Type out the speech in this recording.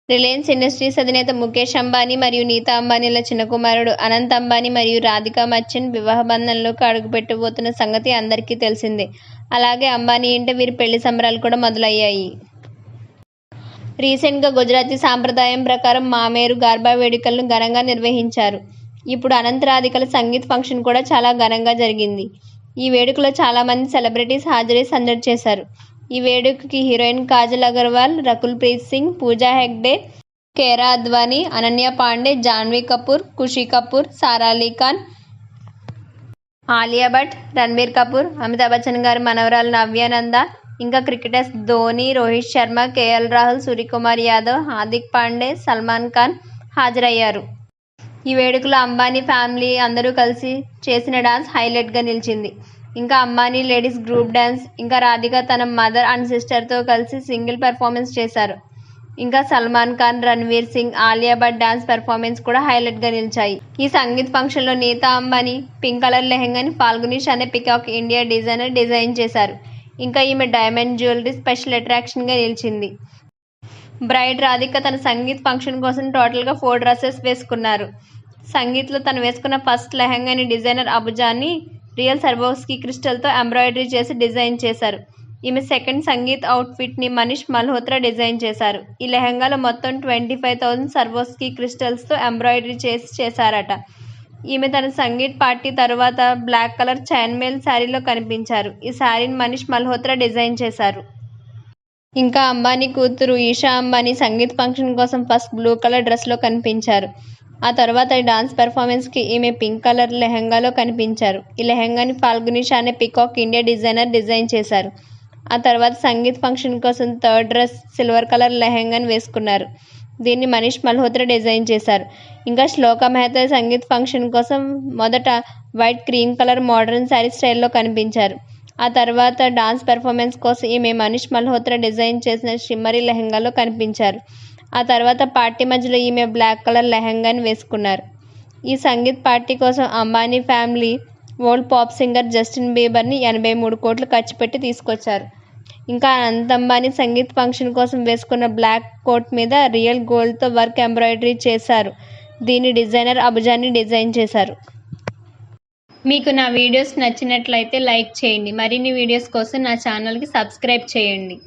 Reliance industries అధినేత ముఖేష్ అంబానీ మరియు నీతా అంబానీల చిన్న కుమారుడు అనంత్ అంబానీ మరియు రాధికా మర్చెంట్ వివాహ బంధంలోకి అడుగుపెట్టబోతున్న సంగతి అందరికీ తెలిసిందే. అలాగే అంబానీ ఇంట వీరి పెళ్లి సంబరాలు కూడా మొదలయ్యాయి. రీసెంట్గా గుజరాతీ సాంప్రదాయం ప్రకారం మామేరు గార్బా వేడుకలను ఘనంగా నిర్వహించారు. ఇప్పుడు అనంత్ రాధికల సంగీత్ ఫంక్షన్ కూడా చాలా ఘనంగా జరిగింది. ఈ వేడుకలో చాలా మంది సెలబ్రిటీస్ హాజరై సందడి చేశారు. ఈ వేడుకకి హీరోయిన్ కాజల్ అగర్వాల్, రకుల్ ప్రీత్ సింగ్, పూజా హెగ్డే, కేరా అద్వానీ, అనన్య పాండే, జాన్వీ కపూర్, ఖుషీ కపూర్, సారా అలీ ఖాన్, ఆలియా భట్, రణబీర్ కపూర్, అమితాబ్ బచ్చన్ గారి మనవరాలు నవ్య నందా, ఇంకా క్రికెటర్స్ ధోనీ, రోహిత్ శర్మ, కేఎల్ రాహుల్, సూర్యకుమార్ యాదవ్, హార్దిక్ పాండే, సల్మాన్ ఖాన్ హాజరయ్యారు. ఈ వేడుకలో అంబానీ ఫ్యామిలీ అందరూ కలిసి చేసిన డాన్స్ హైలైట్గా నిలిచింది. ఇంకా అంబానీ లేడీస్ గ్రూప్ డాన్స్, ఇంకా రాధిక తన మదర్ అండ్ సిస్టర్తో కలిసి సింగిల్ పెర్ఫార్మెన్స్ చేశారు. ఇంకా సల్మాన్ ఖాన్, రణ్వీర్ సింగ్, ఆలియా భట్ డాన్స్ పెర్ఫార్మెన్స్ కూడా హైలైట్గా నిలిచాయి. ఈ సంగీత్ ఫంక్షన్లో నీతా అంబానీ పింక్ కలర్ లెహెంగాని ఫాల్గునిష్ అనే పికాక్ ఇండియా డిజైనర్ డిజైన్ చేశారు. ఇంకా ఈమె డైమండ్ జ్యువెలరీ స్పెషల్ అట్రాక్షన్గా నిలిచింది. బ్రైడ్ రాధిక తన సంగీత్ ఫంక్షన్ కోసం టోటల్గా 4 డ్రెస్సెస్ వేసుకున్నారు. సంగీత్లో తను వేసుకున్న ఫస్ట్ లెహెంగాని డిజైనర్ అబుజాని రియల్ సర్వోస్కీ క్రిస్టల్తో ఎంబ్రాయిడరీ చేసి డిజైన్ చేశారు. ఈమె సెకండ్ సంగీత్ అవుట్ఫిట్ని మనీష్ మల్హోత్రా డిజైన్ చేశారు. ఈ లెహంగాలో మొత్తం 25,000 సర్వోస్కీ క్రిస్టల్స్తో ఎంబ్రాయిడరీ చేశారట. ఈమె తన సంగీత్ పార్టీ తరువాత బ్లాక్ కలర్ చైన్మేల్ శారీలో కనిపించారు. ఈ శారీని మనీష్ మల్హోత్రా డిజైన్ చేశారు. ఇంకా అంబానీ కూతురు ఈషా అంబానీ సంగీత్ ఫంక్షన్ కోసం ఫస్ట్ బ్లూ కలర్ డ్రెస్లో కనిపించారు. ఆ తర్వాత ఈ డాన్స్ పెర్ఫార్మెన్స్కి ఈమె పింక్ కలర్ లెహంగాలో కనిపించారు. ఈ లెహంగాని ఫాల్గునిష్ అనే పికాక్ ఇండియా డిజైనర్ డిజైన్ చేశారు. ఆ తర్వాత సంగీత్ ఫంక్షన్ కోసం థర్డ్ డ్రెస్ సిల్వర్ కలర్ లెహంగాని వేసుకున్నారు. దీన్ని మనీష్ మల్హోత్రా డిజైన్ చేశారు. ఇంకా శ్లోకా మెహతా సంగీత్ ఫంక్షన్ కోసం మొదట white cream colour modern sari స్టైల్లో కనిపించారు. ఆ తర్వాత డాన్స్ పెర్ఫార్మెన్స్ కోసం ఈమె మనీష్ మల్హోత్రా డిజైన్ చేసిన షిమ్మరీ లెహంగాలో కనిపించారు. ఆ తర్వాత పార్టీ మధ్యలో ఈమె బ్లాక్ కలర్ లెహంగాని వేసుకున్నారు. ఈ సంగీత్ పార్టీ కోసం Ambani family world pop singer Justin బీబర్ని 83 కోట్లు ఖర్చు పెట్టి తీసుకొచ్చారు. ఇంకా అనంత్ అంబానీ సంగీత్ ఫంక్షన్ కోసం వేసుకున్న బ్లాక్ కోట్ మీద రియల్ గోల్డ్తో వర్క్ ఎంబ్రాయిడరీ చేశారు. దీని డిజైనర్ అబుజాని డిజైన్ చేశారు. మీకు నా వీడియోస్ నచ్చినట్లయితే లైక్ చేయండి. మరిన్ని వీడియోస్ కోసం నా ఛానల్కి సబ్స్క్రైబ్ చేయండి.